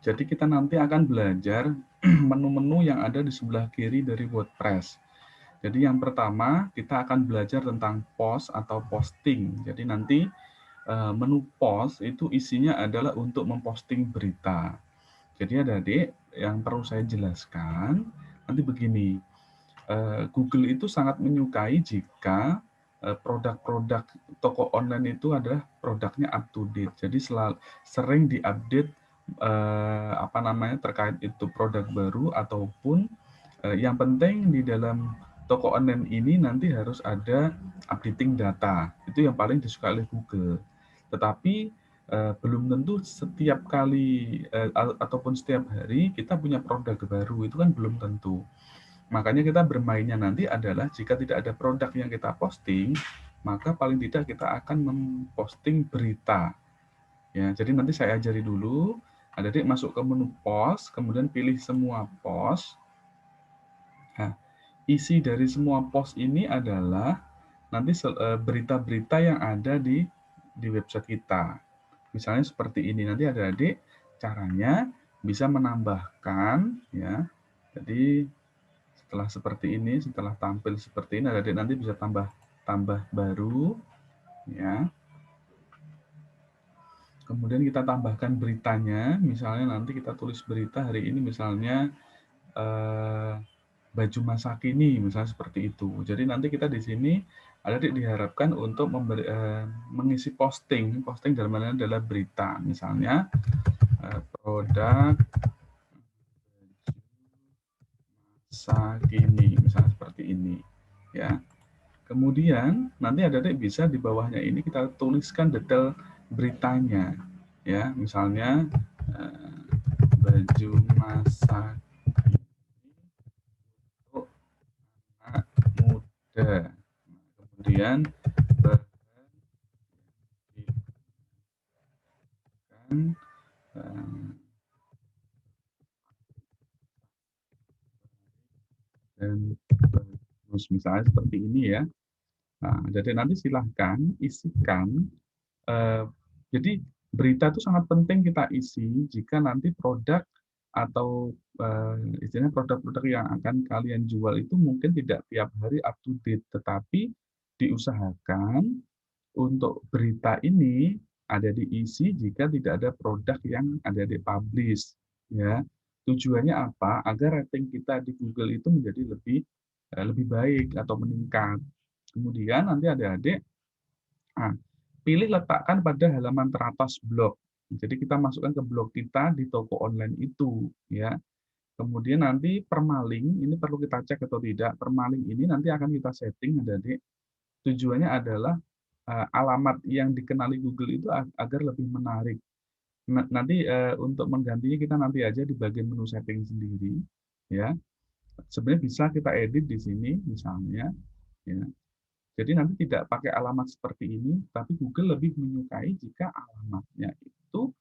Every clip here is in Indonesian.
Jadi kita nanti akan belajar menu-menu yang ada di sebelah kiri dari WordPress. Jadi yang pertama kita akan belajar tentang post atau posting. Jadi nanti menu post itu isinya adalah untuk memposting berita. Jadi adik-adik yang perlu saya jelaskan nanti begini. Google itu sangat menyukai jika produk-produk toko online itu adalah produknya up to date. Jadi sering diupdate apa namanya terkait itu produk baru ataupun yang penting di dalam toko online ini nanti harus ada updating data. Itu yang paling disukai oleh Google. Tetapi belum tentu setiap kali ataupun setiap hari kita punya produk baru, itu kan belum tentu. Makanya kita bermainnya nanti adalah jika tidak ada produk yang kita posting, maka paling tidak kita akan memposting berita. Ya, jadi nanti saya ajari dulu. Adik-adik masuk ke menu post, kemudian pilih semua post. Nah, isi dari semua post ini adalah nanti berita-berita yang ada di website kita. Misalnya seperti ini. Nanti adik-adik caranya bisa menambahkan ya. Jadi setelah seperti ini, setelah tampil seperti ini, adik nanti bisa tambah baru, ya. Kemudian kita tambahkan beritanya, misalnya nanti kita tulis berita hari ini, misalnya baju masa kini, misalnya seperti itu. Jadi nanti kita di sini adik diharapkan untuk mengisi posting dalam hal ini adalah berita, misalnya produk masa kini, misalnya seperti ini, ya. Kemudian nanti adik-adik bisa di bawahnya ini kita tuliskan detail beritanya, ya. Misalnya baju masa untuk anak muda. Kemudian dan bagus, misalnya seperti ini ya. Nah, jadi nanti silahkan isikan. Jadi berita itu sangat penting kita isi jika nanti produk atau istilahnya produk-produk yang akan kalian jual itu mungkin tidak tiap hari up to date, tetapi diusahakan untuk berita ini ada diisi jika tidak ada produk yang ada di publish, ya. Tujuannya apa? Agar rating kita di Google itu menjadi lebih baik atau meningkat. Kemudian nanti adik-adik pilih letakkan pada halaman teratas blog. Jadi kita masukkan ke blog kita di toko online itu, ya. Kemudian nanti permaling ini perlu kita cek atau tidak. Permaling ini nanti akan kita setting, adik-adik. Tujuannya adalah alamat yang dikenali Google itu agar lebih menarik. Nanti untuk menggantinya kita nanti aja di bagian menu setting sendiri, ya. Sebenarnya bisa kita edit di sini misalnya, ya. Jadi nanti tidak pakai alamat seperti ini, tapi Google lebih menyukai jika alamatnya itu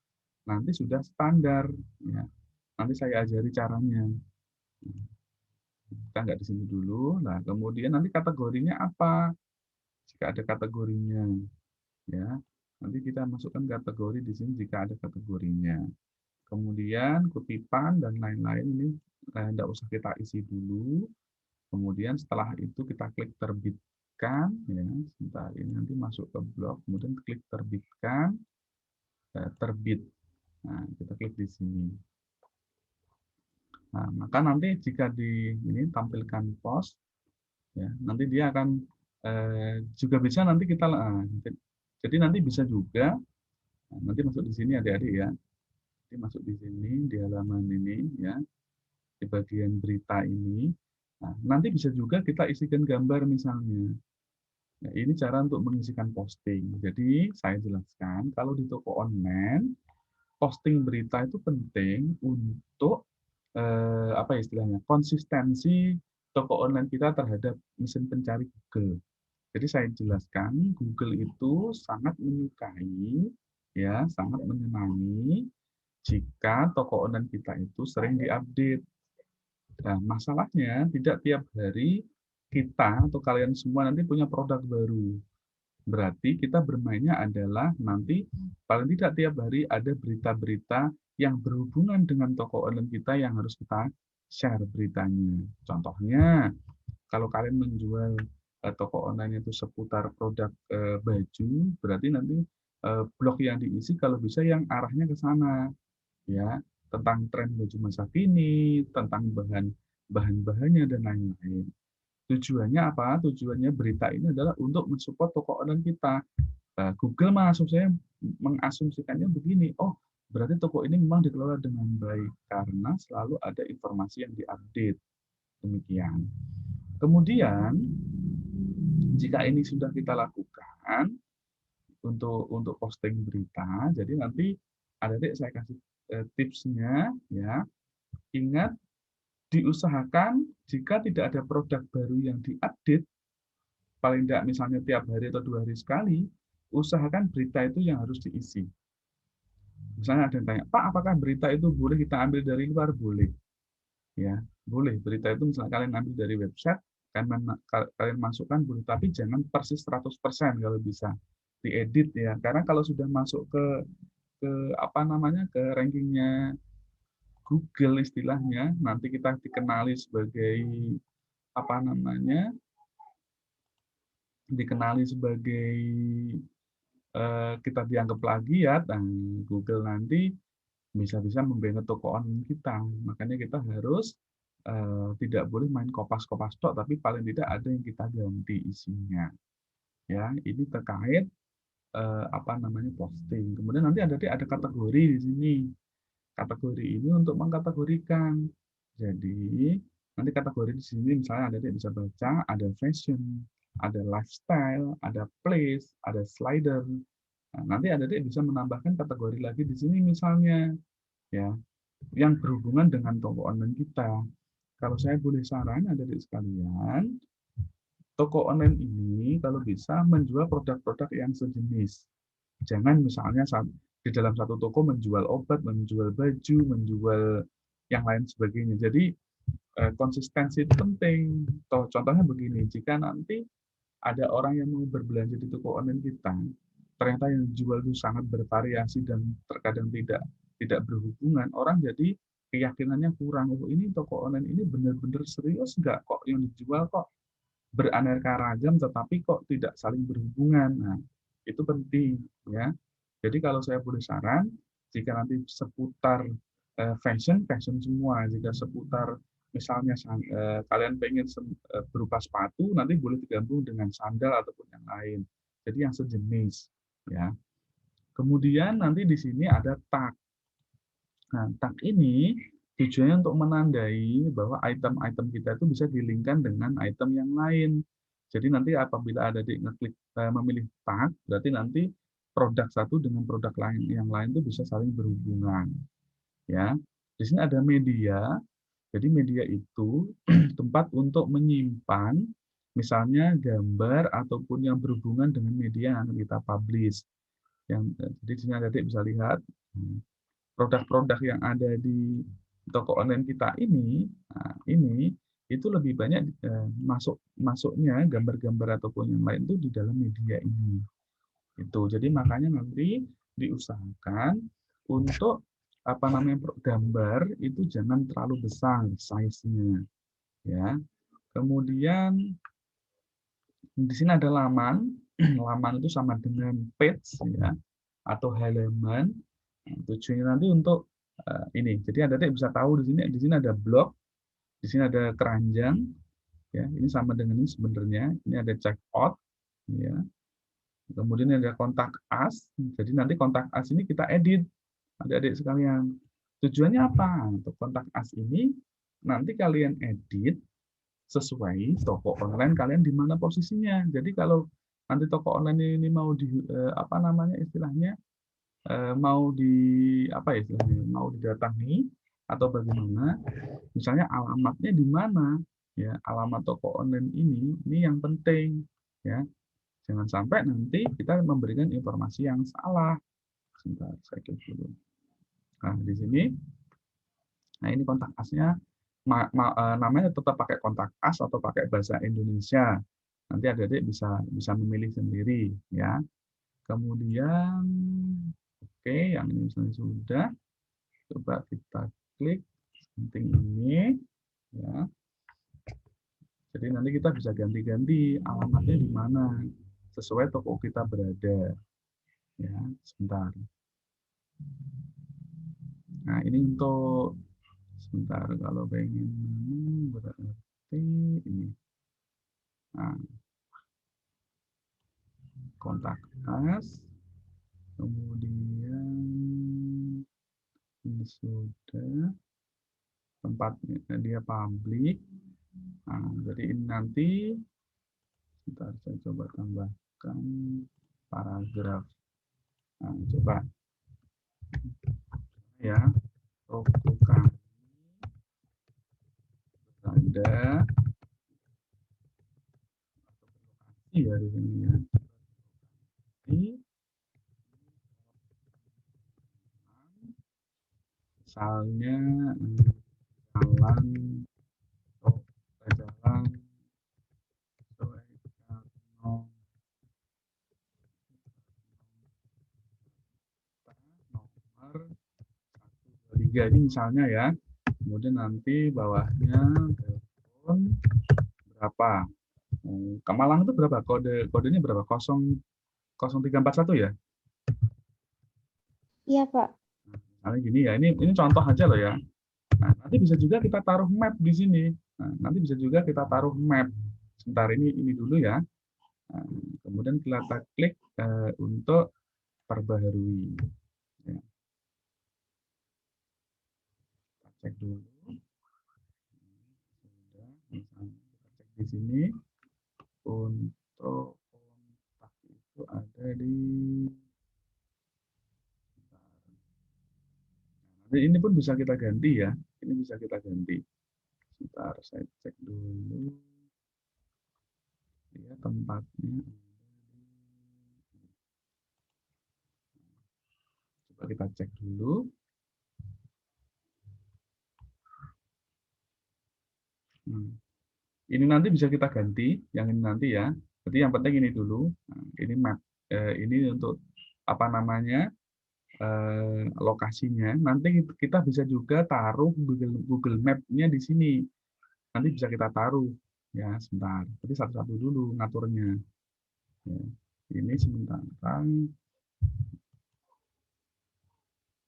nanti sudah standar. Ya. Nanti saya ajari caranya. Kita nggak di sini dulu. Nah, kemudian nanti kategorinya apa? Jika ada kategorinya, ya. Nanti kita masukkan kategori di sini jika ada kategorinya. Kemudian kutipan dan lain-lain ini tidak usah kita isi dulu. Kemudian setelah itu kita klik terbitkan, ya. Sebentar ini nanti masuk ke blog, kemudian klik terbitkan, terbit. Nah, kita klik di sini. Nah, maka nanti jika di ini tampilkan post, ya, nanti dia akan juga bisa nanti kita jadi nanti bisa juga nanti masuk di sini adik-adik ya. Nanti masuk di sini di halaman ini ya, di bagian berita ini. Nah, nanti bisa juga kita isikan gambar misalnya. Nah, ini cara untuk mengisikan posting. Jadi saya jelaskan kalau di toko online posting berita itu penting untuk apa istilahnya konsistensi toko online kita terhadap mesin pencari Google. Jadi saya jelaskan Google itu sangat menyukai ya sangat menyenangi jika toko online kita itu sering diupdate. Nah, masalahnya tidak tiap hari kita atau kalian semua nanti punya produk baru. Berarti kita bermainnya adalah nanti paling tidak tiap hari ada berita-berita yang berhubungan dengan toko online kita yang harus kita share beritanya. Contohnya, kalau kalian menjual toko online itu seputar produk baju, berarti nanti blog yang diisi kalau bisa yang arahnya ke sana, ya, tentang tren baju masa kini, tentang bahan-bahannya dan lain-lain. Tujuannya apa? Tujuannya berita ini adalah untuk mensupport toko online kita. Google mengasumsikannya begini, oh berarti toko ini memang dikelola dengan baik karena selalu ada informasi yang diupdate. Demikian. Kemudian jika ini sudah kita lakukan untuk posting berita, jadi nanti adik-adik saya kasih tipsnya, ya. Ingat, diusahakan jika tidak ada produk baru yang diupdate, paling tidak misalnya tiap hari atau 2 hari sekali, usahakan berita itu yang harus diisi. Misalnya ada yang tanya, Pak, apakah berita itu boleh kita ambil dari luar? Boleh. Ya, boleh. Berita itu misalnya kalian ambil dari website, kalian masukkan boleh, tapi jangan persis 100% kalau bisa. Diedit ya. Karena kalau sudah masuk ke apa namanya? Ke rankingnya Google istilahnya, nanti kita dikenali sebagai apa namanya? Dikenali sebagai kita dianggap plagiat, dan Google nanti bisa-bisa membina toko online kita. Makanya kita harus tidak boleh main kopas-kopas tok, tapi paling tidak ada yang kita ganti isinya. Ya, ini terkait apa namanya posting. Kemudian nanti ada kategori di sini. Kategori ini untuk mengkategorikan. Jadi nanti kategori di sini misalnya ada bisa baca, ada fashion, ada lifestyle, ada place, ada slider. Nah, nanti adik bisa menambahkan kategori lagi di sini misalnya, ya, yang berhubungan dengan toko online kita. Kalau saya boleh saran adik-adik sekalian, toko online ini kalau bisa menjual produk-produk yang sejenis. Jangan misalnya di dalam satu toko menjual obat, menjual baju, menjual yang lain sebagainya. Jadi konsistensi itu penting. Contohnya begini, jika nanti ada orang yang mau berbelanja di toko online kita, ternyata yang dijual itu sangat bervariasi dan terkadang tidak berhubungan, orang jadi keyakinannya kurang. Oh, ini toko online ini benar-benar serius nggak kok yang dijual kok beraneka ragam tetapi kok tidak saling berhubungan. Nah, itu penting ya. Jadi kalau saya boleh saran, jika nanti seputar fashion, fashion semua. Jika seputar misalnya kalian pengen berupa sepatu, nanti boleh digabung dengan sandal ataupun yang lain. Jadi yang sejenis, ya. Kemudian nanti di sini ada tag. Nah, tag ini tujuannya untuk menandai bahwa item-item kita itu bisa dilingkan dengan item yang lain. Jadi nanti apabila ada di ngeklik memilih tag, berarti nanti produk satu dengan produk lain yang lain itu bisa saling berhubungan. Ya, di sini ada media. Jadi media itu tempat untuk menyimpan misalnya gambar ataupun yang berhubungan dengan media yang kita publish. Jadi di sini adik bisa lihat produk-produk yang ada di toko online kita ini, nah, ini itu lebih banyak masuknya gambar-gambar ataupun yang lain itu di dalam media ini. Itu. Jadi makanya nanti diusahakan untuk apa namanya gambar itu jangan terlalu besar size-nya, ya. Kemudian di sini ada laman. Laman itu sama dengan page, ya, atau halaman. Nah, tujuannya nanti untuk ini. Jadi adik-adik bisa tahu di sini ada blog, di sini ada keranjang, ya. Ini sama dengan ini sebenarnya. Ini ada check out, ya. Kemudian ada kontak us. Jadi nanti kontak us ini kita edit, adik-adik sekalian. Tujuannya apa? Untuk kontak us ini nanti kalian edit sesuai toko online kalian di mana posisinya. Jadi kalau nanti toko online ini mau di apa namanya istilahnya mau di apa ya istilahnya mau didatangi atau bagaimana, misalnya alamatnya di mana, ya, alamat toko online ini yang penting, ya. Jangan sampai nanti kita memberikan informasi yang salah. Sebentar, saya klik dulu. Nah, di sini, nah ini kontak asnya, namanya tetap pakai kontak as atau pakai bahasa Indonesia. Nanti adik-adik bisa memilih sendiri, ya. Kemudian, oke, yang ini misalnya sudah. Coba kita klik penting ini, ya. Jadi nanti kita bisa ganti-ganti alamatnya di mana sesuai toko kita berada. Ya, sebentar. Nah, ini untuk sebentar kalau pengen berarti ini. Nah, kontak us, kemudian ini sudah tempatnya dia publik. Nah, jadi ini nanti sebentar saya coba tambahkan paragraf. Nah, coba ya, toko kami berada iya di sini ya. Ini misalnya jalan oh, jalan Soekarno nomor 123 ini misalnya ya. Kemudian nanti bawahnya telepon berapa? Kemalang itu berapa? Kodenya berapa? 0341 ya? Iya, Pak. Misalnya gini ya. Ini contoh aja loh ya. Nah, nanti bisa juga kita taruh map di sini. Nah, nanti bisa juga kita taruh map. Sebentar ini dulu ya. Nah, kemudian kita klik untuk perbaharui. Ya, kita cek dulu. Sudah, misalnya kita cek di sini untuk kontak itu ada di. Nah, ini pun bisa kita ganti ya. Ini bisa kita ganti. Sebentar, saya cek dulu. Ya, tempatnya. Coba kita cek dulu. Nah, ini nanti bisa kita ganti, yang ini nanti ya. Jadi yang penting ini dulu. Nah, ini map. Ini untuk apa namanya lokasinya. Nanti kita bisa juga taruh Google Map-nya di sini. Nanti bisa kita taruh. Ya, sebentar. Tapi satu-satu dulu ngaturnya. Ya. Ini sebentar.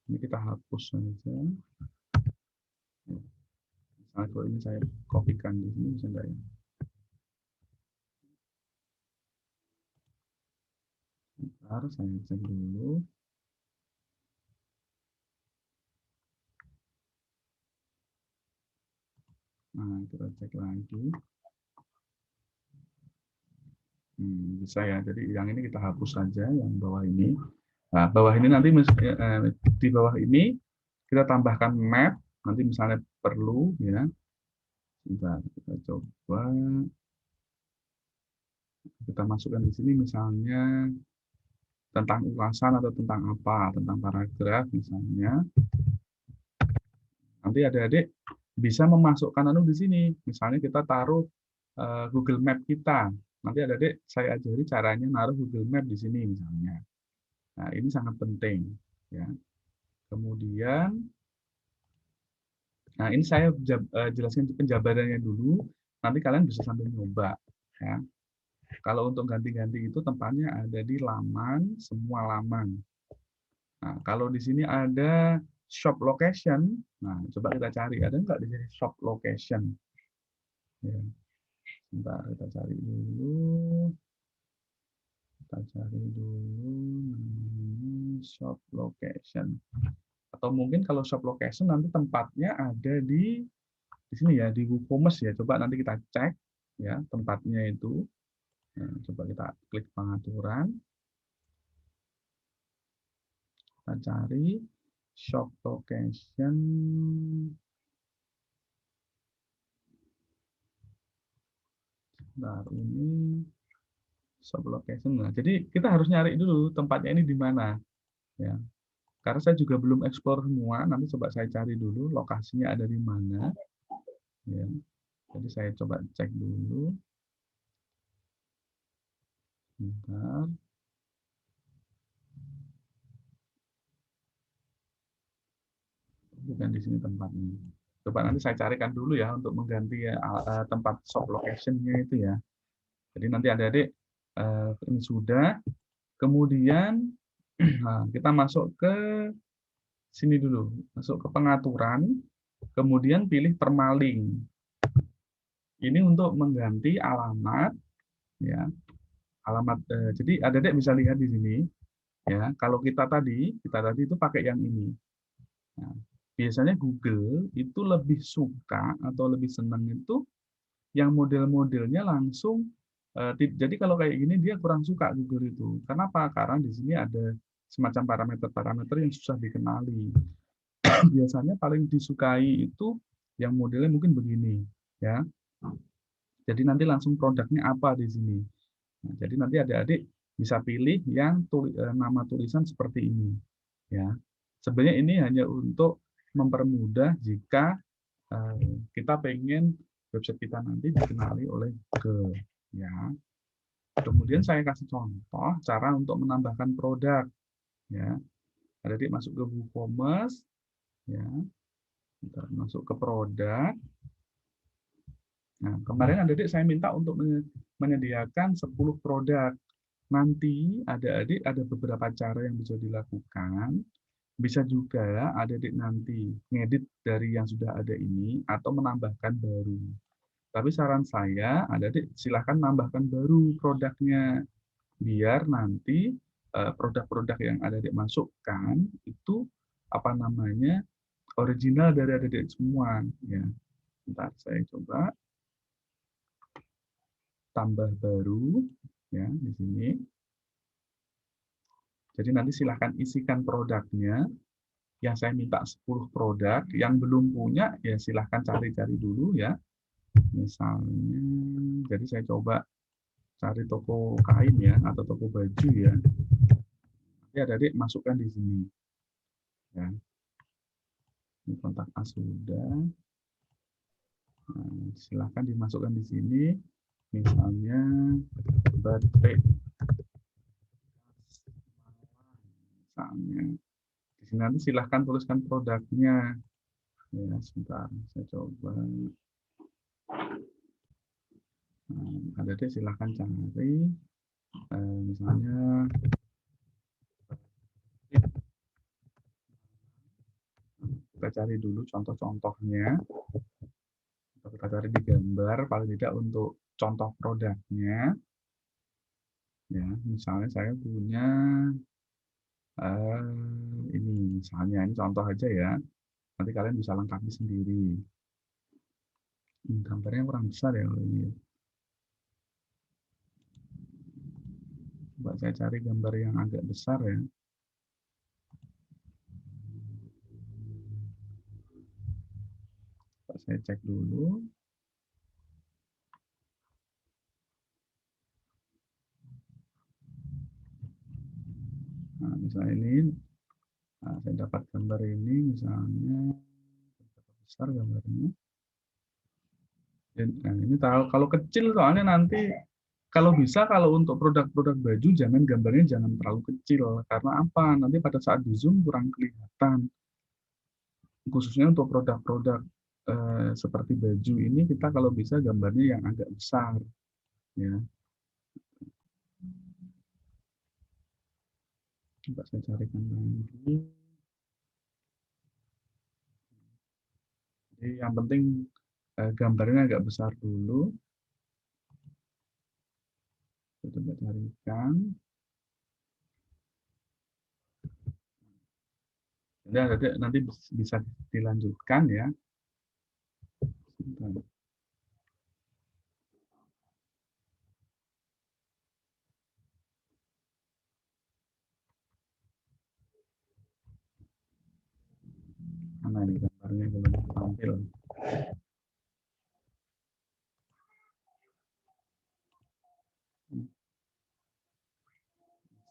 Ini kita hapus saja. Ya. Misalnya kalau ini saya kopikan di sini, bisa enggak ya? Bentar, saya cek dulu. Nah, kita cek lagi. Bisa ya. Jadi yang ini kita hapus saja, yang bawah ini. Nah, bawah ini nanti di bawah ini kita tambahkan map. Nanti misalnya perlu, ya. Sebentar, kita coba kita masukkan di sini misalnya tentang ulasan atau tentang apa, tentang paragraf misalnya. Nanti adik-adik bisa memasukkan di sini. Misalnya kita taruh Google Map kita. Nanti adik-adik saya ajari caranya naruh Google Map di sini misalnya. Nah, ini sangat penting ya. Kemudian nah ini saya jelaskan penjabarannya dulu. Nanti kalian bisa sambil nyoba ya. Kalau untuk ganti-ganti itu tempatnya ada di laman, semua laman. Nah, kalau di sini ada shop location, nah coba kita cari ada nggak di sini shop location? Ya, sebentar kita cari dulu. Kita cari dulu namanya shop location. Atau mungkin kalau shop location nanti tempatnya ada di sini ya di WooCommerce ya. Coba nanti kita cek ya tempatnya itu. Nah, coba kita klik pengaturan. Kita cari shop location. Nah, ini shop location. Nah, jadi kita harus nyari dulu tempatnya ini di mana ya. Karena saya juga belum explore semua, nanti coba saya cari dulu lokasinya ada di mana ya. Jadi saya coba cek dulu. Bentar. masukkan di sini tempatnya. Coba nanti saya carikan dulu ya untuk mengganti tempat shop location-nya itu ya. Jadi nanti adik-adik ini sudah. Kemudian kita masuk ke sini dulu, masuk ke pengaturan, kemudian pilih permalink. Ini untuk mengganti alamat, ya, alamat. Jadi adik-adik bisa lihat di sini, ya. Kalau kita tadi itu pakai yang ini. Nah, biasanya Google itu lebih suka atau lebih senang itu yang model-modelnya langsung. Jadi kalau kayak gini dia kurang suka Google itu. Kenapa? Karena di sini ada semacam parameter-parameter yang susah dikenali. Biasanya paling disukai itu yang modelnya mungkin begini, ya. Jadi nanti langsung produknya apa di sini. Nah, jadi nanti adik-adik bisa pilih yang nama tulisan seperti ini, ya. Sebenarnya ini hanya untuk mempermudah jika kita pengen website kita nanti dikenali oleh Google, ya. Kemudian saya kasih contoh cara untuk menambahkan produk, ya. Adik-adik masuk ke WooCommerce, ya. Kita masuk ke produk. Nah, kemarin adik-adik saya minta untuk menyediakan 10 produk. Nanti adik-adik ada beberapa cara yang bisa dilakukan. Bisa juga adik-adik nanti ngedit dari yang sudah ada ini atau menambahkan baru. Tapi saran saya, adik-adik silahkan nambahkan baru produknya. Biar nanti produk-produk yang adik-adik masukkan itu apa namanya original dari adik-adik semua. Ya, bentar saya coba tambah baru ya di sini. Jadi nanti silahkan isikan produknya. Yang saya minta 10 produk, yang belum punya ya silahkan cari-cari dulu ya. Misalnya, jadi saya coba cari toko kain ya atau toko baju ya. Nanti adik-adik masukkan di sini. Ya. Ini kontak as sudah. Nah, silahkan dimasukkan di sini. Misalnya batik misalnya. Di sini nanti silahkan tuliskan produknya. Ya, sebentar, saya coba. Nah, adik-adik silahkan cari. Misalnya, kita cari dulu contoh-contohnya. Kita cari di gambar, paling tidak untuk contoh produknya. Ya, misalnya saya punya ini, misalnya ini contoh aja ya. Nanti kalian bisa lengkapi sendiri. Gambarnya kurang besar ya kalau ini. Coba saya cari gambar yang agak besar ya. Coba saya cek dulu. Nah, misalnya ini, saya dapat gambar ini, misalnya besar gambarnya. Dan, nah, ini kalau kecil soalnya nanti kalau bisa kalau untuk produk-produk baju jangan gambarnya jangan terlalu kecil karena apa? Nanti pada saat di zoom kurang kelihatan. Khususnya untuk produk-produk seperti baju ini kita kalau bisa gambarnya yang agak besar, ya. Coba saya carikan lagi. Jadi yang penting gambarnya agak besar dulu. Kita coba carikan. Nanti bisa dilanjutkan ya. Sebentar. Mana ini gambarnya belum tampil.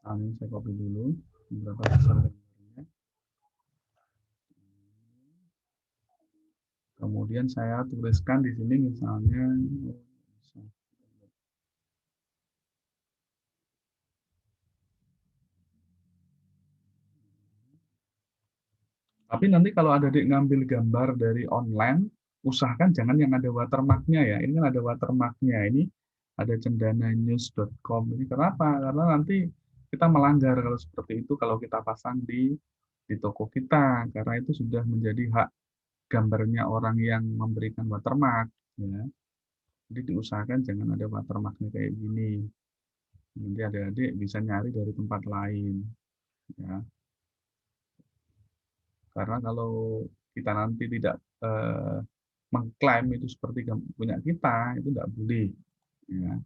Misalnya saya copy dulu berapa besar gambarnya. Kemudian saya tuliskan di sini misalnya Tapi nanti kalau ada adik ngambil gambar dari online, usahakan jangan yang ada watermarknya ya. Ini kan ada watermarknya. Ini ada cendananews.com. Ini kenapa? Karena nanti kita melanggar kalau seperti itu kalau kita pasang di toko kita, karena itu sudah menjadi hak gambarnya orang yang memberikan watermark. Ya. Jadi diusahakan jangan ada watermarknya kayak gini. Nanti adik-adik bisa nyari dari tempat lain. Ya. Karena kalau kita nanti tidak mengklaim itu seperti punya kita, itu tidak boleh. Ya.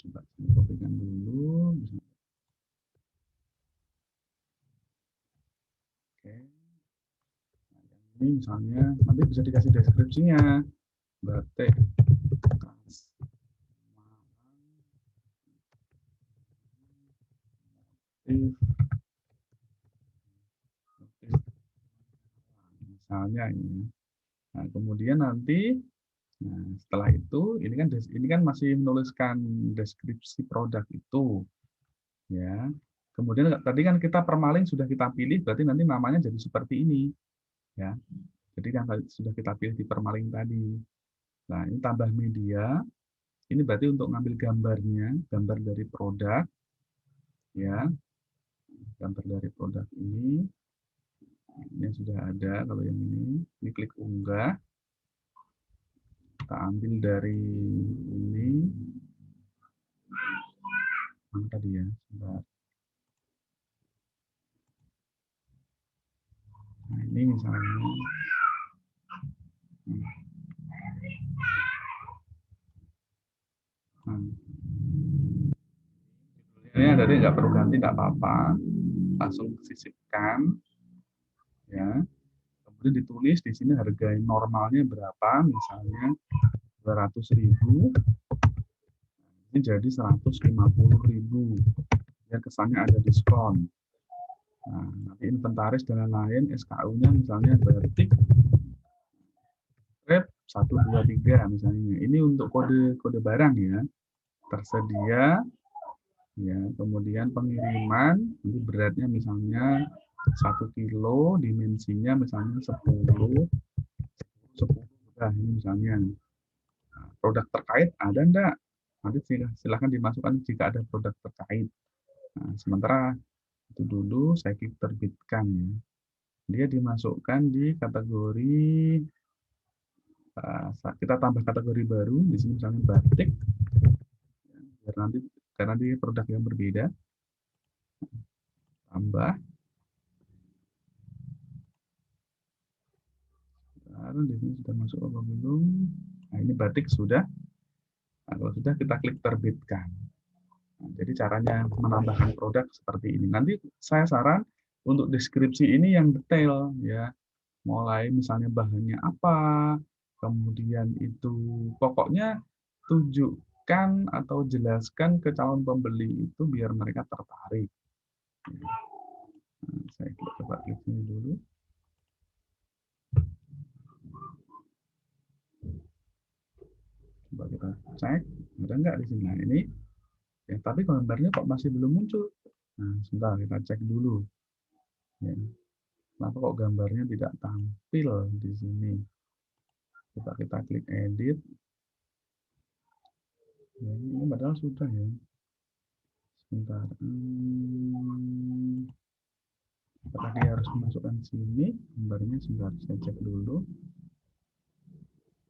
Coba saya kopikan dulu. Oke. Ini misalnya nanti bisa dikasih deskripsinya. Batik khas motif, misalnya ini. Nah, kemudian nanti setelah itu ini kan masih menuliskan deskripsi produk itu, ya. Kemudian tadi kan kita permalink sudah kita pilih, berarti nanti namanya jadi seperti ini, ya. Jadi yang sudah kita pilih di permalink tadi. Nah, ini tambah media. Ini berarti untuk ngambil gambarnya, gambar dari produk, ya, gambar dari produk ini. Ini sudah ada. Kalau yang ini klik unggah. Kita ambil dari ini, mana tadi ya? Sebentar. Nah, ini misalnya. Nah, ini tadi nggak perlu ganti, nggak apa-apa. Langsung sisipkan, ya. Kemudian ditulis di sini harga normalnya berapa, misalnya 200.000, ini jadi 150.000. Ya, kesannya ada diskon. Nah, nanti inventaris dan lain-lain, SKU-nya misalnya batik rep 123 misalnya. Ini untuk kode barang ya. Tersedia, ya. Kemudian pengiriman, ini beratnya misalnya 1 kilo, dimensinya misalnya 10, 10 udah ini misalnya. Nah, produk terkait ada enggak? Nanti silakan dimasukkan jika ada produk terkait. Nah, sementara itu dulu saya klik terbitkan ya. Dia dimasukkan di kategori, kita tambah kategori baru di sini misalnya batik, biar nanti karena dia produk yang berbeda, tambah. Sekarang di sini sudah masuk apa belum? Nah, ini batik sudah. Nah, kalau sudah kita klik terbitkan. Nah, jadi caranya menambahkan produk seperti ini. Nanti saya saran untuk deskripsi ini yang detail ya. Mulai misalnya bahannya apa, kemudian itu pokoknya tunjukkan atau jelaskan ke calon pembeli itu biar mereka tertarik. Nah, saya coba klik sini dulu. Coba kita cek, ada nggak di sini? Nah, ini ya, tapi gambarnya kok masih belum muncul. Nah, sebentar kita cek dulu. Ya, kenapa kok gambarnya tidak tampil di sini? Coba kita klik edit. Ya, ini padahal sudah ya. Sebentar. Apakah dia harus memasukkan sini gambarnya? Sebentar, saya cek dulu.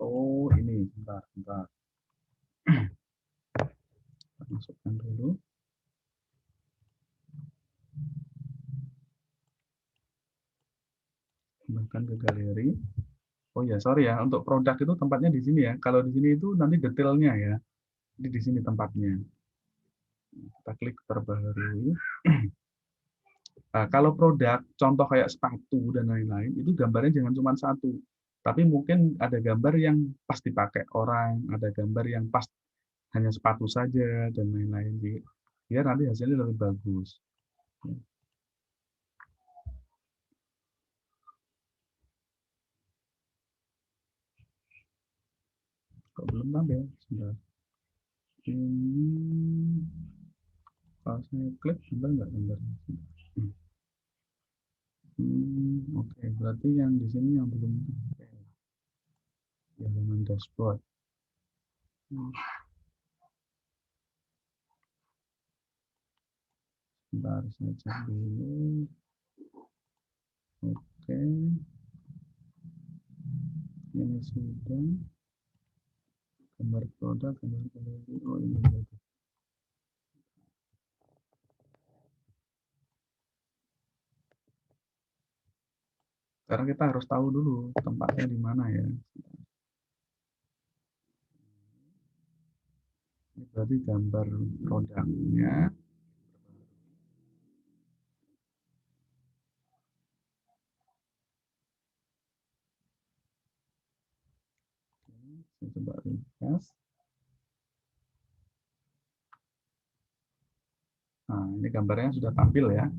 Oh, ini sebentar, sebentar. Kita masukkan dulu. Tambahkan ke galeri. Oh ya, sorry ya, untuk produk itu tempatnya di sini ya. Kalau di sini itu nanti detailnya ya. Jadi di sini tempatnya. Kita klik terbaru. Nah, kalau produk, contoh kayak sepatu dan lain-lain, itu gambarnya jangan cuma satu. Tapi mungkin ada gambar yang pas dipakai orang, ada gambar yang pas hanya sepatu saja, dan lain-lain. Biar nanti hasilnya lebih bagus. Kok belum tampil? Sebentar. Ini, kalau saya klik, gambar nggak gambarnya? Oke, berarti yang di sini yang belum di halaman dashboard. Sebentar, saya cek dulu. Oke, ini sudah gambar produk, gambar galeri. Oh, ini lagi. Sekarang kita harus tahu dulu tempatnya di mana ya. Ini berarti gambar produknya. Saya coba refresh. Nah, ini gambarnya sudah tampil ya,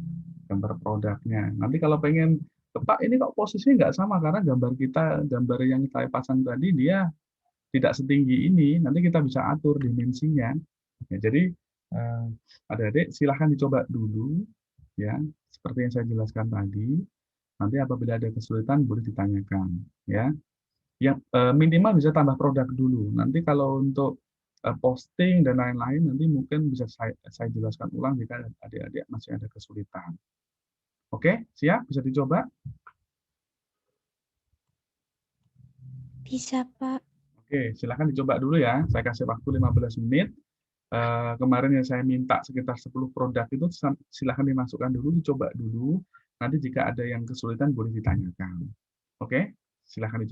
gambar produknya. Nanti kalau pengen, Pak ini kok posisinya nggak sama karena gambar kita, gambar yang saya pasang tadi dia tidak setinggi ini, nanti kita bisa atur dimensinya. Ya, jadi adik-adik silahkan dicoba dulu, ya, seperti yang saya jelaskan tadi. Nanti apabila ada kesulitan boleh ditanyakan, ya. Yang minimal bisa tambah produk dulu. Nanti kalau untuk posting dan lain-lain nanti mungkin bisa saya jelaskan ulang jika adik-adik masih ada kesulitan. Oke, siap? Bisa dicoba? Bisa, Pak. Oke, silahkan dicoba dulu ya. Saya kasih waktu 15 menit. Kemarin yang saya minta sekitar 10 produk itu silahkan dimasukkan dulu, dicoba dulu. Nanti jika ada yang kesulitan boleh ditanyakan. Oke, silahkan dicoba.